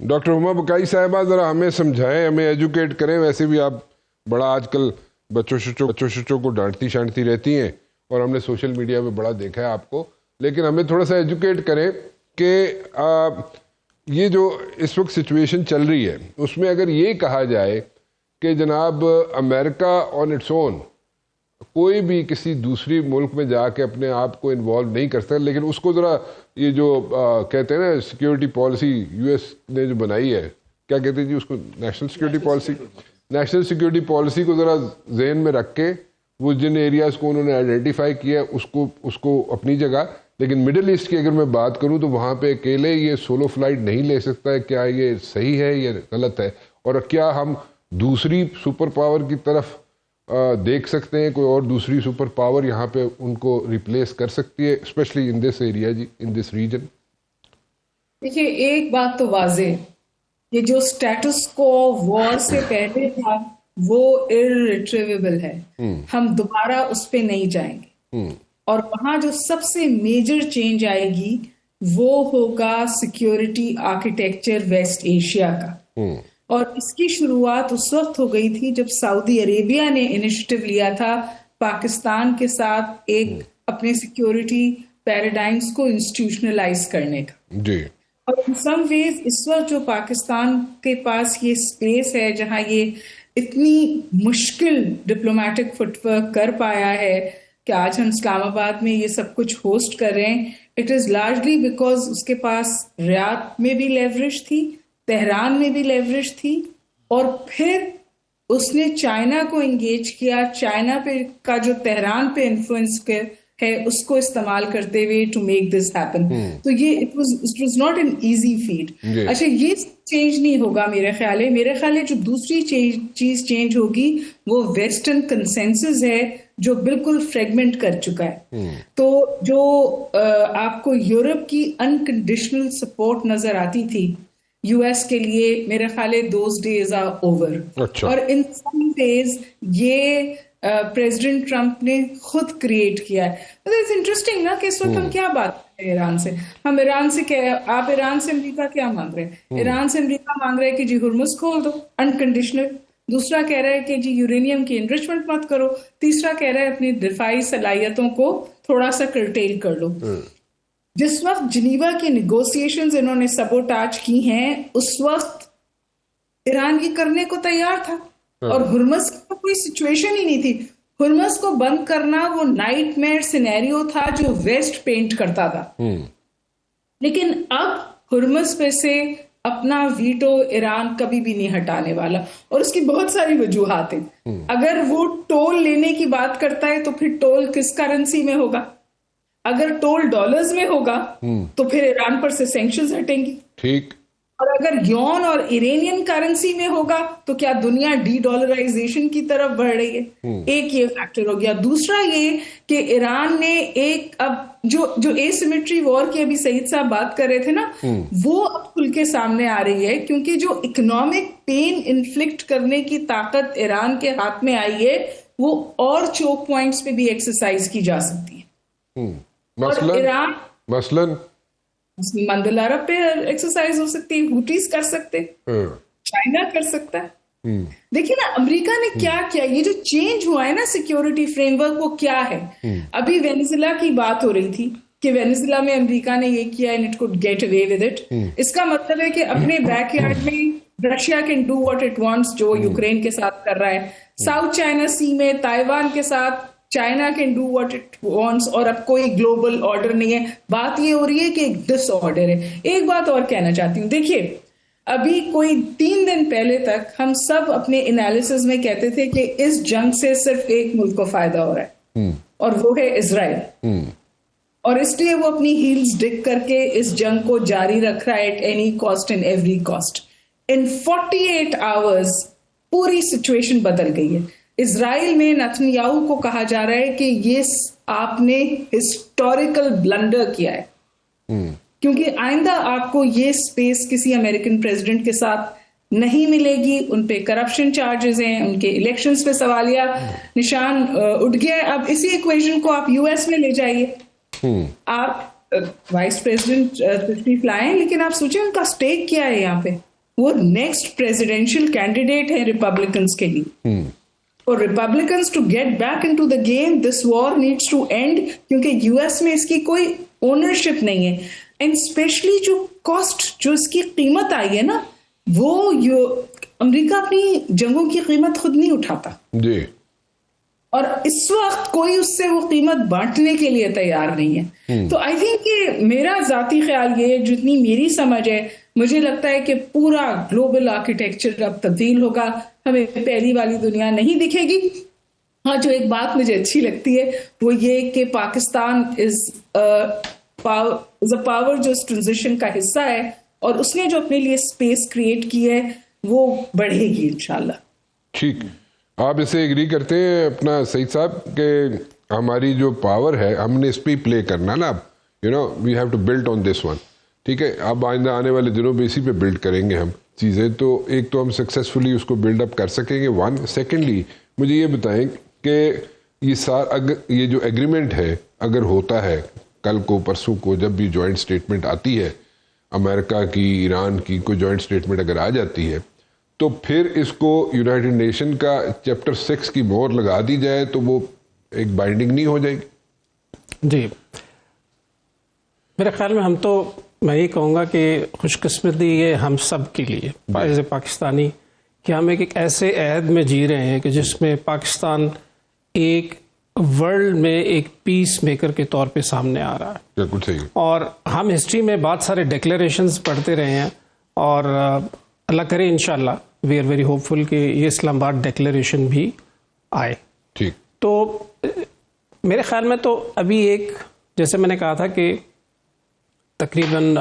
Doctor ہما بقائی صاحبہ ذرا ہمیں سمجھائیں, ہمیں ایجوکیٹ کریں. ویسے بھی آپ بڑا آج کل بچوں شچوں کو ڈانٹتی شانٹتی رہتی ہیں اور ہم نے سوشل میڈیا پہ بڑا دیکھا ہے آپ کو, لیکن ہمیں تھوڑا سا ایجوکیٹ کریں کہ یہ جو اس وقت سچویشن چل رہی ہے اس میں اگر یہ کہا جائے کہ جناب امریکہ آن اٹس اون کوئی بھی کسی دوسری ملک میں جا کے اپنے آپ کو انوالو نہیں کر سکتا, لیکن اس کو ذرا یہ جو کہتے ہیں نا سیکیورٹی پالیسی یو ایس نے جو بنائی ہے, کیا کہتے ہیں جی اس کو, national security policy, national security policy کو ذرا ذہن میں رکھ کے وہ جن ایریاز کو انہوں نے آئیڈینٹیفائی کیا ہے اس کو اپنی جگہ, لیکن مڈل ایسٹ کی اگر میں بات کروں تو وہاں پہ اکیلے یہ سولو فلائٹ نہیں لے سکتا ہے. کیا یہ صحیح ہے یا غلط ہے, اور کیا ہم دوسری سپر پاور کی طرف دیکھ سکتے ہیں, کوئی اور دوسری سپر پاور یہاں پہ ان کو ریپلیس کر سکتی ہے اسپیشلی ان دس ایریا جی, ان دس ریجن؟ دیکھیے ایک بات تو واضح, یہ جو سٹیٹس کو وار سے پہلے تھا وہ irretrievable ہے, ہم دوبارہ اس پہ نہیں جائیں گے. اور وہاں جو سب سے میجر چینج آئے گی وہ ہوگا سیکیورٹی آرکیٹیکچر ویسٹ ایشیا کا. اور اس کی شروعات اس وقت ہو گئی تھی جب سعودی عربیہ نے انیشیٹو لیا تھا پاکستان کے ساتھ ایک اپنے سیکیورٹی پیراڈائمز کو انسٹیٹیوشنلائز کرنے کا. جی. اور ان سم ویز اس وقت جو پاکستان کے پاس یہ اسپیس ہے جہاں یہ اتنی مشکل ڈپلومیٹک فٹ ورک کر پایا ہے کہ آج ہم اسلام آباد میں یہ سب کچھ ہوسٹ کر رہے ہیں, اٹ از لارجلی بیکاز اس کے پاس ریاض میں بھی لیوریج تھی, تہران میں بھی لیوریج تھی, اور پھر اس نے چائنا کو انگیج کیا. چائنا پہ کا جو تہران پہ انفلوئنس ہے اس کو استعمال کرتے ہوئے ٹو میک دس ہیپن. تو یہ it was not an easy feat. اچھا یہ چینج نہیں ہوگا میرے خیال ہے. میرے خیال ہے جو دوسری چیز چینج ہوگی وہ ویسٹرن کنسنسس ہے جو بالکل فریگمنٹ کر چکا ہے. تو جو آپ کو یورپ کی انکنڈیشنل سپورٹ نظر آتی تھی یو ایس کے لیے, میرے خیال ہے دوز ڈیز آر اوور. اور ان سم ڈیز یہ پریزیڈنٹ ٹرمپ نے خود کریٹ کیا ہے. اٹس انٹرسٹنگ نا کہ اس وقت ہم کیا بات کریں ایران سے. ہم ایران سے آپ ایران سے امریکہ کیا مانگ رہے ہیں؟ ایران سے امریکہ مانگ رہے ہیں کہ جی ہرمز کھول دو انکنڈیشنل. دوسرا کہہ رہا ہے کہ جی یورینیم کی انرچمنٹ مت کرو. تیسرا کہہ رہا ہے اپنی دفاعی صلاحیتوں کو تھوڑا سا کرٹیل کر لو. جس وقت جنیوا کی نیگوسیشنز انہوں نے سبوٹاج کی ہیں اس وقت ایران یہ کرنے کو تیار تھا, اور ہرمز کی کوئی سچویشن ہی نہیں تھی. ہرمز کو بند کرنا وہ نائٹ میئر سینیریو تھا جو ویسٹ پینٹ کرتا تھا. لیکن اب ہرمز پہ سے اپنا ویٹو ایران کبھی بھی نہیں ہٹانے والا, اور اس کی بہت ساری وجوہات ہیں. اگر وہ ٹول لینے کی بات کرتا ہے تو پھر ٹول کس کرنسی میں ہوگا؟ اگر ٹول ڈالرز میں ہوگا تو پھر ایران پر سے سینکشنز ہٹیں گی. ٹھیک. اور اگر یون اور ایرانین کرنسی میں ہوگا تو کیا دنیا ڈی ڈالرائزیشن کی طرف بڑھ رہی ہے؟ ایک یہ فیکٹر ہو گیا. دوسرا یہ کہ ایران نے ایک اب جو اے سیمیٹری وار کی ابھی سعید صاحب بات کر رہے تھے نا, وہ اب کھل کے سامنے آ رہی ہے, کیونکہ جو اکنامک پین انفلکٹ کرنے کی طاقت ایران کے ہاتھ میں آئی ہے وہ اور چوک پوائنٹس پہ بھی ایکسرسائز کی جا سکتی ہے. مثلاً مندل عرب پہ ایکسرسائز ہو سکتی ہے, ہوٹیز کر سکتے, چائنا کر سکتا ہے. دیکھیے نا امریکہ نے کیا کیا, یہ جو چینج ہوا ہے نا سیکیورٹی فریم ورک وہ کیا ہے. ابھی وینزویلا کی بات ہو رہی تھی کہ وینزویلا میں امریکہ نے یہ کیا and it could get away with it. اس کا مطلب ہے کہ اپنے بیک یارڈ میں Russia can do what it wants, جو یوکرین کے ساتھ کر رہا ہے. ساؤتھ چائنا سی میں تائیوان کے ساتھ China can do what it wants, اور اب کوئی گلوبل آرڈر نہیں ہے. بات یہ ہو رہی ہے کہ ایک ڈس آرڈر ہے. ایک بات اور کہنا چاہتی ہوں, دیکھیے ابھی کوئی 3 دن پہلے تک ہم سب اپنے انالیسز میں کہتے تھے کہ اس جنگ سے صرف ایک ملک کو فائدہ ہو رہا ہے اور وہ ہے اسرائیل, اور اس لیے وہ اپنی ہیلز ڈگ کر کے اس جنگ کو جاری رکھ رہا ہے at any cost and every cost. In 48 hours پوری سچویشن بدل گئی ہے. اسرائیل میں نتنیاہو کو کہا جا رہا ہے کہ یہ آپ نے ہسٹوریکل بلنڈر کیا ہے, کیونکہ آئندہ آپ کو یہ سپیس کسی امریکن پریزیڈنٹ کے ساتھ نہیں ملے گی. ان پہ کرپشن چارجز ہیں, ان کے الیکشنز پہ سوالیہ نشان اٹھ گیا ہے. اب اسی ایکویشن کو آپ یو ایس میں لے جائیے. آپ وائس پریزیڈنٹ تشریف لائیں, لیکن آپ سوچیں ان کا اسٹیک کیا ہے یہاں پہ. وہ نیکسٹ پریزیڈینشیل کینڈیڈیٹ ہے ریپبلکنس کے لیے. اور Republicans to get back into the game, this war needs to end, کیونکہ یو ایس میں اس کی کوئی اونرشپ نہیں ہے. اینڈ اسپیشلی جو کاسٹ, جو اس کی قیمت آئی ہے نا, وہ امریکہ اپنی جنگوں کی قیمت خود نہیں اٹھاتا جی, اور اس وقت کوئی اس سے وہ قیمت بانٹنے کے لیے تیار نہیں ہے. تو آئی تھنک کہ میرا ذاتی خیال یہ, جتنی میری سمجھ ہے, مجھے لگتا ہے کہ پورا گلوبل آرکیٹیکچر اب تبدیل ہوگا, ہمیں پہلی والی دنیا نہیں دکھے گی. ہاں, جو ایک بات مجھے اچھی لگتی ہے وہ یہ کہ پاکستان از اے پاور جو اس ٹرانزیشن کا حصہ ہے, اور اس نے جو اپنے لیے اسپیس کریٹ کی ہے وہ بڑھے گی انشاءاللہ. ٹھیک, آپ اسے ایگری کرتے ہیں اپنا سعید صاحب کہ ہماری جو پاور ہے ہم نے اس پہ پلے کرنا نا, اب you know we have to build on this one. ٹھیک ہے, اب آئندہ آنے والے دنوں میں اسی پہ بلڈ کریں گے ہم چیزیں. تو ایک تو ہم سکسیزفلی اس کو بلڈ اپ کر سکیں گے, ون. سیکنڈلی مجھے یہ بتائیں کہ یہ جو ایگریمنٹ ہے اگر ہوتا ہے کل کو پرسوں کو, جب بھی جوائنٹ اسٹیٹمنٹ آتی ہے امریکہ کی, ایران کی, کوئی جوائنٹ اسٹیٹمنٹ اگر آ جاتی ہے, تو پھر اس کو یونائٹڈ نیشن کا چیپٹر 6 کی مہر لگا دی جائے تو وہ ایک بائنڈنگ نہیں ہو جائے گی؟ جی, میرے خیال میں ہم تو, میں یہ کہوں گا کہ خوش قسمتی یہ ہم سب کے لیے ایز اے پاکستانی کہ ہم ایک ایسے عہد میں جی رہے ہیں کہ جس میں پاکستان ایک ورلڈ میں ایک پیس میکر کے طور پہ سامنے آ رہا ہے. بالکل صحیح. اور ہم ہسٹری میں بہت سارے ڈکلیریشنز پڑھتے رہے ہیں, اور اللہ کرے انشاءاللہ وی آر ویری ہوپ فل کہ یہ اسلام آباد ڈکلیریشن بھی آئے. ٹھیک. تو میرے خیال میں تو ابھی ایک, جیسے میں نے کہا تھا کہ تقریباً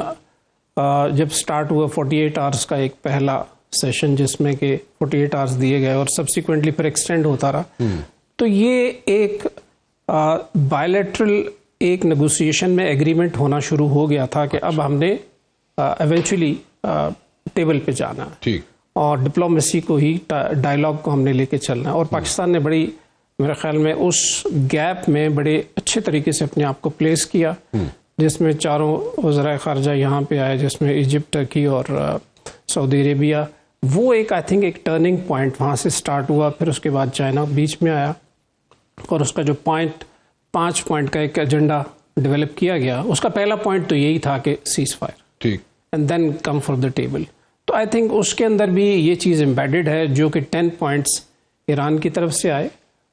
جب سٹارٹ ہوا 48 آورس کا ایک پہلا سیشن جس میں کہ 48 آورس دیے گئے اور سبسیکوینٹلی پھر ایکسٹینڈ ہوتا رہا, تو یہ ایک بائیلیٹرل ایک نیگوسیشن میں ایگریمنٹ ہونا شروع ہو گیا تھا کہ اب ہم نے ایونچولی ٹیبل پہ جانا ہے, ٹھیک, اور ڈپلومیسی کو ہی, ڈائلاگ کو ہم نے لے کے چلنا ہے. اور پاکستان نے بڑی, میرے خیال میں اس گیپ میں بڑے اچھے طریقے سے اپنے آپ کو پلیس کیا, جس میں چاروں وزرائے خارجہ یہاں پہ آئے, جس میں ایجپٹ, ٹرکی اور سعودی عربیہ. وہ ایک آئی تھنک ایک ٹرننگ پوائنٹ وہاں سے سٹارٹ ہوا. پھر اس کے بعد چائنا بیچ میں آیا, اور اس کا جو 5 پوائنٹ کا ایک ایجنڈا ڈیولپ کیا گیا, اس کا پہلا پوائنٹ تو یہی تھا کہ سیز فائر, ٹھیک, and then come for the table. تو آئی تھنک اس کے اندر بھی یہ چیز امبیڈڈ ہے, جو کہ 10 پوائنٹس ایران کی طرف سے آئے,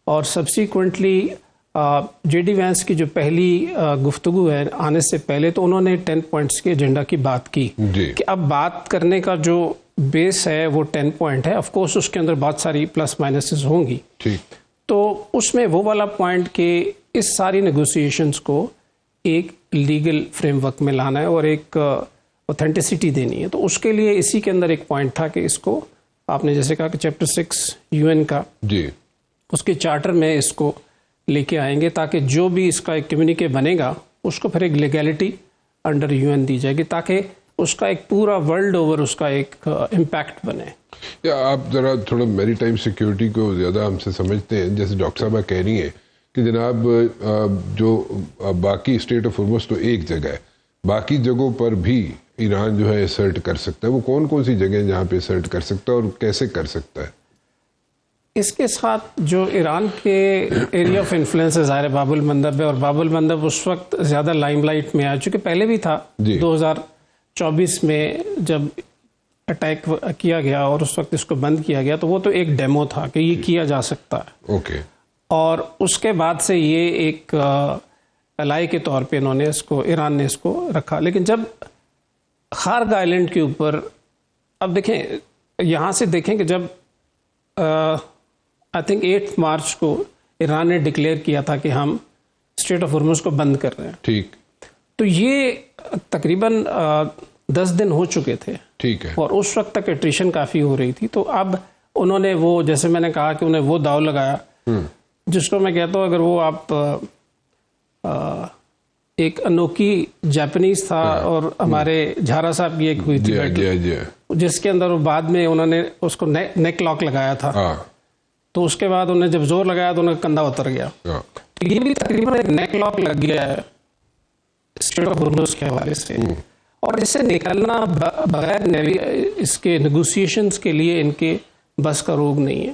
اور سبسیکوینٹلی جے ڈی وینس کی جو پہلی گفتگو ہے آنے سے پہلے, تو انہوں نے 10 پوائنٹس کے ایجنڈا کی بات کی کہ اب بات کرنے کا جو بیس ہے وہ 10 پوائنٹ ہے. آف کورس اس کے اندر بہت ساری پلس مائنسز ہوں گی, ٹھیک. تو اس میں وہ والا پوائنٹ کہ اس ساری نیگوسیشنز کو ایک لیگل فریم ورک میں لانا ہے اور ایک اوتھینٹسٹی دینی ہے. تو اس کے لیے اسی کے اندر ایک پوائنٹ تھا کہ اس کو آپ نے جیسے کہا کہ چیپٹر 6 UN کا, جی, اس کے چارٹر میں اس کو لے کے آئیں گے, تاکہ جو بھی اس کا ایک کمیونیکے بنے گا اس کو پھر ایک لیگیلٹی انڈر UN دی جائے گی, تاکہ اس کا ایک پورا ورلڈ اوور اس کا ایک امپیکٹ بنے. یا آپ ذرا تھوڑا میری ٹائم سیکیورٹی کو زیادہ ہم سے سمجھتے ہیں, جیسے ڈاکٹر صاحبہ کہہ رہی ہیں کہ جناب جو باقی اسٹیٹ آف ہرمز تو ایک جگہ ہے, باقی جگہوں پر بھی ایران جو ہے اسرٹ کر سکتا ہے. وہ کون کون سی جگہیں جہاں پہ اسرٹ کر سکتا ہے اور کیسے کر سکتا ہے؟ اس کے ساتھ جو ایران کے ایریا آف انفلوئنس ہے ظاہر باب المندب ہے, اور باب المندب اس وقت زیادہ لائم لائٹ میں آ چکے, پہلے بھی تھا 2024 میں جب اٹیک کیا گیا اور اس وقت اس کو بند کیا گیا, تو وہ تو ایک ڈیمو تھا کہ یہ کیا جا سکتا ہے. اوکے. اور اس کے بعد سے یہ ایک الائی کے طور پہ انہوں نے اس کو, ایران نے اس کو رکھا. لیکن جب خارگ آئلینڈ کے اوپر, اب دیکھیں یہاں سے دیکھیں کہ جب آئی تھنک 8 مارچ کو ایران نے ڈکلیئر کیا تھا کہ ہم اسٹریٹ آف ہرمز کو بند کر رہے ہیں, ٹھیک, تو یہ تقریباً 10 دن ہو چکے تھے, ٹھیک ہے, اور اس وقت تک ایٹریشن کافی ہو رہی تھی. تو اب انہوں نے وہ, جیسے میں نے کہا کہ انہیں وہ داؤ لگایا جس کو میں کہتا ہوں اگر وہ آپ ایک انوکھی جاپنیز تھا, اور ہمارے جھارا صاحب کی ایک ہوئی تھی جس کے اندر وہ بعد میں انہوں نے اس کو نیک لاک لگایا تھا, تو اس کے بعد انہیں جب زور لگایا تو انہیں کندھا اتر گیا. یہ بھی تقریباً ایک نیک لاک لگ گیا ہے اسٹریٹ آف ہرمز کے حوالے سے. اور اس سے نکلنا بغیر اس کے نیگوسیشنز کے لیے ان کے بس کا روگ نہیں ہے.